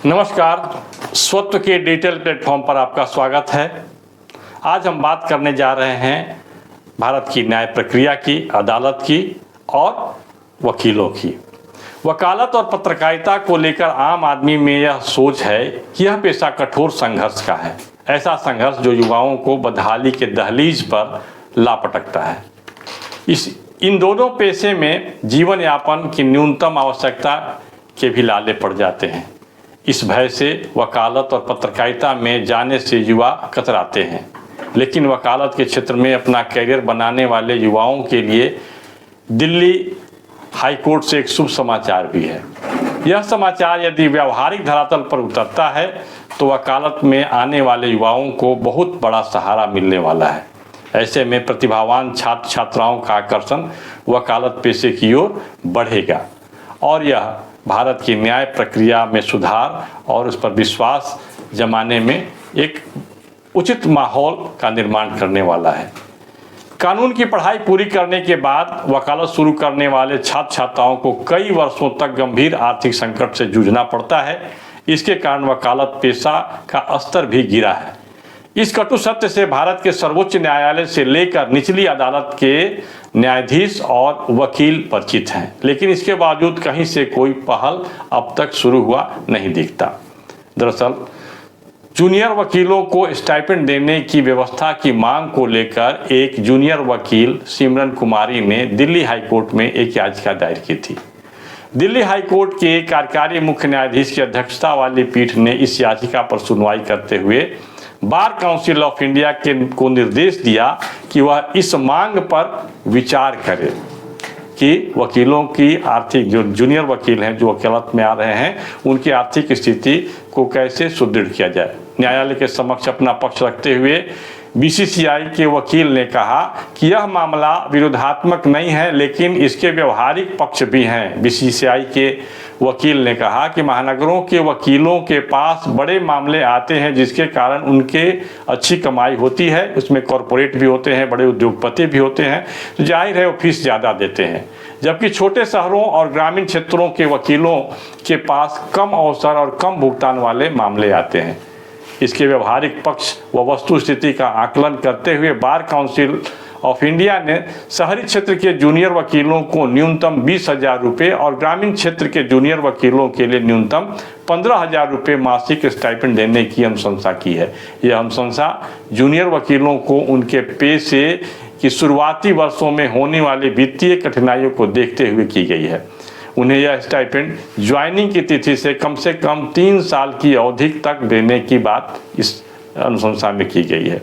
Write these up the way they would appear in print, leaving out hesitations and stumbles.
नमस्कार, स्वत्व के डिजिटल प्लेटफॉर्म पर आपका स्वागत है। आज हम बात करने जा रहे हैं भारत की न्याय प्रक्रिया की, अदालत की और वकीलों की। वकालत और पत्रकारिता को लेकर आम आदमी में यह सोच है कि यह पेशा कठोर संघर्ष का है, ऐसा संघर्ष जो युवाओं को बदहाली के दहलीज पर ला पटकता है। इन दोनों पेशे में जीवन यापन की न्यूनतम आवश्यकता के भी लाले पड़ जाते हैं। इस भय से वकालत और पत्रकारिता में जाने से युवा कतराते हैं, लेकिन वकालत के क्षेत्र में अपना कैरियर बनाने वाले युवाओं के लिए दिल्ली हाई कोर्ट से एक शुभ समाचार भी है। यह समाचार यदि व्यावहारिक धरातल पर उतरता है तो वकालत में आने वाले युवाओं को बहुत बड़ा सहारा मिलने वाला है। ऐसे में प्रतिभावान छात्र छात्राओं का आकर्षण वकालत पेशे की ओर बढ़ेगा और यह भारत की न्याय प्रक्रिया में सुधार और उस पर विश्वास जमाने में एक उचित माहौल का निर्माण करने वाला है। कानून की पढ़ाई पूरी करने के बाद वकालत शुरू करने वाले छात्र छात्राओं को कई वर्षों तक गंभीर आर्थिक संकट से जूझना पड़ता है। इसके कारण वकालत पेशा का स्तर भी गिरा है। इस कटु सत्य से भारत के सर्वोच्च न्यायालय से लेकर निचली अदालत के न्यायाधीश और वकील परिचित हैं, लेकिन इसके बावजूद कहीं से कोई पहल अब तक शुरू हुआ नहीं दिखता। दरअसल जूनियर वकीलों को स्टाइपेंड देने की व्यवस्था की मांग को लेकर एक जूनियर वकील सिमरन कुमारी ने दिल्ली हाई कोर्ट में एक याचिका दायर की थी। दिल्ली हाई कोर्ट के कार्यकारी मुख्य न्यायाधीश की अध्यक्षता वाली पीठ ने इस याचिका पर सुनवाई करते हुए बार काउंसिल ऑफ इंडिया को निर्देश दिया कि वह इस मांग पर विचार करे कि वकीलों की आर्थिक, जो जूनियर वकील हैं जो वकालत में आ रहे हैं, उनकी आर्थिक स्थिति को कैसे सुदृढ़ किया जाए। न्यायालय के समक्ष अपना पक्ष रखते हुए बीसीसीआई के वकील ने कहा कि यह मामला विरोधात्मक नहीं है, लेकिन इसके व्यवहारिक पक्ष भी हैं। बीसीसीआई के वकील ने कहा कि महानगरों के वकीलों के पास बड़े मामले आते हैं जिसके कारण उनके अच्छी कमाई होती है, उसमें कॉरपोरेट भी होते हैं, बड़े उद्योगपति भी होते हैं, तो जाहिर है वो फीस ज़्यादा देते हैं। जबकि छोटे शहरों और ग्रामीण क्षेत्रों के वकीलों के पास कम अवसर और कम भुगतान वाले मामले आते हैं। इसके व्यवहारिक पक्ष व वस्तु स्थिति का आकलन करते हुए बार काउंसिल ऑफ इंडिया ने शहरी क्षेत्र के जूनियर वकीलों को न्यूनतम 20,000 रुपये और ग्रामीण क्षेत्र के जूनियर वकीलों के लिए न्यूनतम 15,000 रुपये मासिक स्टाइपेंड देने की अनुशंसा की है। यह अनुशंसा जूनियर वकीलों को उनके पेशे की शुरुआती वर्षों में होने वाली वित्तीय कठिनाइयों को देखते हुए की गई है। उन्हें यह स्टाइपेंड ज्वाइनिंग की तिथि से कम 3 साल की अवधि तक देने की बात इस अनुशंसा में की गई है।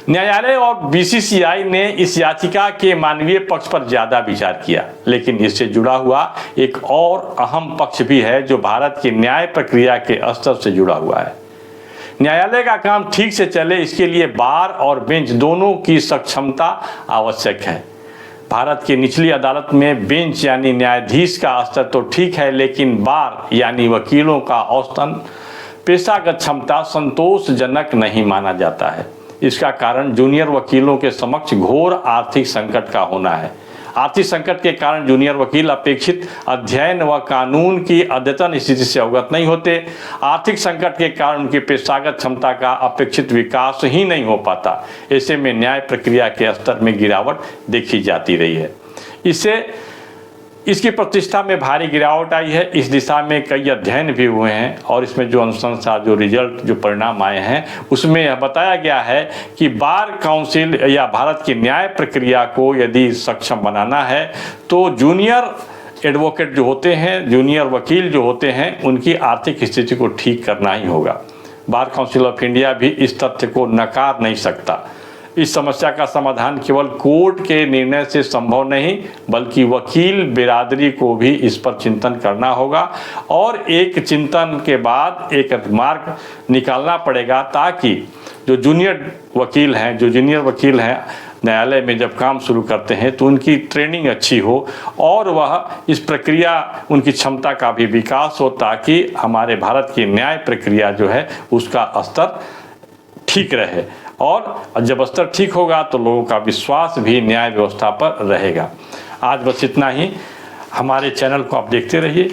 न्यायालय और बीसीसीआई ने इस याचिका के मानवीय पक्ष पर ज्यादा विचार किया, लेकिन इससे जुड़ा हुआ एक और अहम पक्ष भी है जो भारत की न्याय प्रक्रिया के स्तर से जुड़ा हुआ है। न्यायालय का काम ठीक से चले, इसके लिए बार और बेंच दोनों की सक्षमता आवश्यक है। भारत की निचली अदालत में बेंच यानी न्यायाधीश का स्तर तो ठीक है, लेकिन बार यानी वकीलों का औसतन पेशागत क्षमता संतोषजनक नहीं माना जाता है। इसका कारण जूनियर वकीलों के समक्ष घोर आर्थिक संकट का होना है। आर्थिक संकट के कारण जूनियर वकील अपेक्षित अध्ययन व कानून की अद्यतन स्थिति से अवगत नहीं होते। आर्थिक संकट के कारण उनकी पेशागत क्षमता का अपेक्षित विकास ही नहीं हो पाता। ऐसे में न्याय प्रक्रिया के स्तर में गिरावट देखी जाती रही है। इसकी प्रतिष्ठा में भारी गिरावट आई है। इस दिशा में कई अध्ययन भी हुए हैं और इसमें जो अनुशंसा, जो रिजल्ट, जो परिणाम आए हैं, उसमें यह बताया गया है कि बार काउंसिल या भारत की न्याय प्रक्रिया को यदि सक्षम बनाना है तो जूनियर एडवोकेट जो होते हैं, जूनियर वकील जो होते हैं, उनकी आर्थिक स्थिति को ठीक करना ही होगा। बार काउंसिल ऑफ इंडिया भी इस तथ्य को नकार नहीं सकता। इस समस्या का समाधान केवल कोर्ट के निर्णय से संभव नहीं, बल्कि वकील बिरादरी को भी इस पर चिंतन करना होगा और एक चिंतन के बाद एक मार्ग निकालना पड़ेगा ताकि जो जूनियर वकील हैं न्यायालय में जब काम शुरू करते हैं तो उनकी ट्रेनिंग अच्छी हो और वह इस प्रक्रिया, उनकी क्षमता का भी विकास हो, ताकि हमारे भारत की न्याय प्रक्रिया जो है उसका स्तर ठीक रहे। और जब स्तर ठीक होगा तो लोगों का विश्वास भी न्याय व्यवस्था पर रहेगा। आज बस इतना ही। हमारे चैनल को आप देखते रहिए।